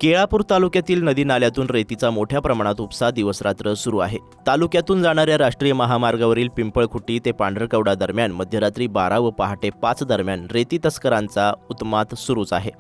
केळापूर तालुक्यातील नदी नाल्यातून रेतीचा मोठ्या प्रमाणात उपसा दिवसरात्र सुरू आहे। तालुक्यातून जाणाऱ्या राष्ट्रीय महामार्गावरील पिंपळखुटी ते पांढरकवडा दरम्यान मध्यरात्री 12 व पहाटे 5 दरम्यान रेती तस्करांचा उत्मात सुरूच आहे।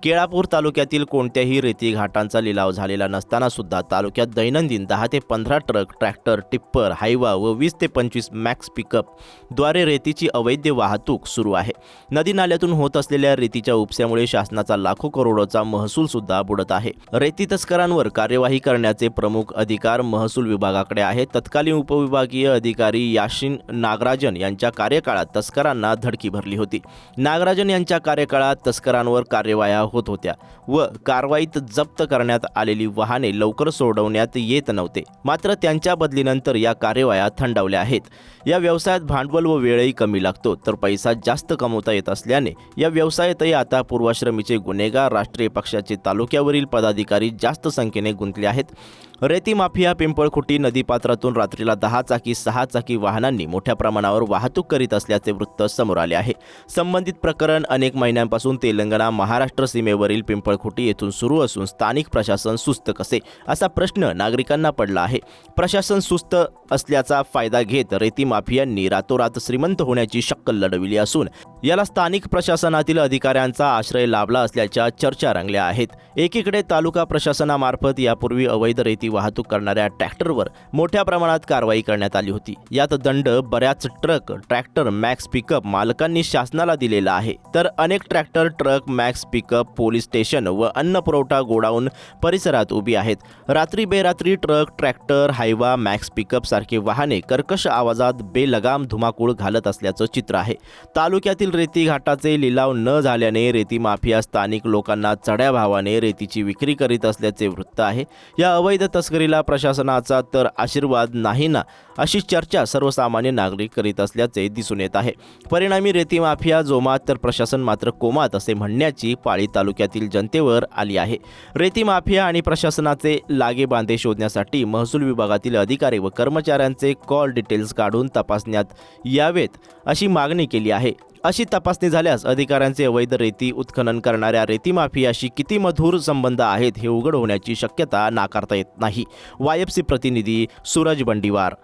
केळापूर तालुक्यातील कोणत्याही रेती घाटांचा लिलाव झालेला नसताना सुद्धा तालुक्यात दैनंदिन 10 ते 15 ट्रक, ट्रॅक्टर, टिप्पर, हायवा व 20 ते 25 मॅक्स पिकअप द्वारे रेतीची अवैध वाहतूक सुरू आहे। नदी नाल्यातून होत असलेल्या रेतीच्या उपस्यामुळे शासनाचा लाखो करोडोचा महसूल सुद्धा बुडत आहे। रेती तस्करांवर कार्यवाही करण्याचे प्रमुख अधिकार महसूल विभागाकडे आहे। तत्कालीन उपविभागीय अधिकारी याशिन नागराजन यांच्या कार्यकाळात तस्करांना धडकी भरली होती। नागराजन यांच्या कार्यकाळात तस्करांवर कार्यवाह्या होत होत्या व कारवाईत जप्त करण्यात आलेली वाहने लवकर सोडवण्यात येत नव्हते। मात्र त्यांच्या बदलीनंतर या कार्यवाह्या थंडावल्या आहेत। या व्यवसायात भांडवल व वेळही कमी लागतो, तर पैसा जास्त कमवता येत असल्याने या व्यवसायातही आता पूर्वाश्रमीचे गुन्हेगार राष्ट्रीय पक्षाचे तालुक्यावरील पदाधिकारी जास्त संख्येने गुंतले आहेत। रेती माफिया पिंपळखुटी नदीपात्रातून रात्रीला 10 चाकी 6 चाकी वाहनांनी मोठ्या प्रमाणावर वाहतूक करीत असल्याचे वृत्त समोर आले आहे। संबंधित प्रकरण अनेक महिन्यांपासून तेलंगणा महाराष्ट्र सीमेवरील पिंपळखुटी येथून सुरू असून स्थानिक प्रशासन सुस्त कसे असा प्रश्न नागरिकांना पडला आहे। प्रशासन सुस्त असल्याचा फायदा घेत रेती माफियांनी रातोरात श्रीमंत होण्याची शक्कल लढविली असून याला स्थानिक प्रशासनातील अधिकाऱ्यांचा आश्रय लाभला असल्याच्या चर्चा रंगल्या आहेत। एकीकडे तालुका प्रशासनामार्फत यापूर्वी अवैध रेती वाहतूक करणाऱ्या ट्रॅक्टरवर मोठ्या प्रमाणात कारवाई करण्यात आली होती। यात दंड बऱ्याच ट्रक, ट्रॅक्टर, मॅक्स पिकअप मालकांनी शासनाला दिलेला आहे, तर अनेक tractor, truck, max pickup police station व अन्न पुरवठा गोडाऊन परिसरात उभी आहेत। रात्री बेरात्री truck, tractor, Hyva, max pickup सारखे वाहने कर्कश आवाजात बेलगाम धुमाकूळ घालत असल्याचं चित्र आहे। तालुक्यातील रेती घाटाचे लिलाव न झाल्याने रेती माफिया स्थानिक लोकांना चढ्या भावाने रेतीची विक्री करीत असल्याचे वृत्त आहे। या अवैध तस्करीला प्रशासनाचा तर आशीर्वाद नाही ना, अशी चर्चा सर्वसामान्य नागरिक करीत असल्याचे दिसून येत आहे। परिणामी रेती माफिया जोमात तर प्रशासन मात्र कोमात असे म्हणण्याची पाळी तालुक्यातील जनतेवर आली आहे। रेती माफिया आणि प्रशासनाचे लागेबांधे शोधण्यासाठी महसूल विभागातील अधिकारी व कर्मचाऱ्यांचे कॉल डिटेल्स काढून तपासण्यात यावेत अशी मागणी केली आहे। अशी तपासणी झाल्यास अधिकाऱ्यांचे अवैध रेती उत्खनन करणाऱ्या रेती माफियाशी किती मधुर संबंध आहेत हे उघड होण्याची शक्यता नाकारता येत नाही। YFC प्रतिनिधी सूरज बंडीवार।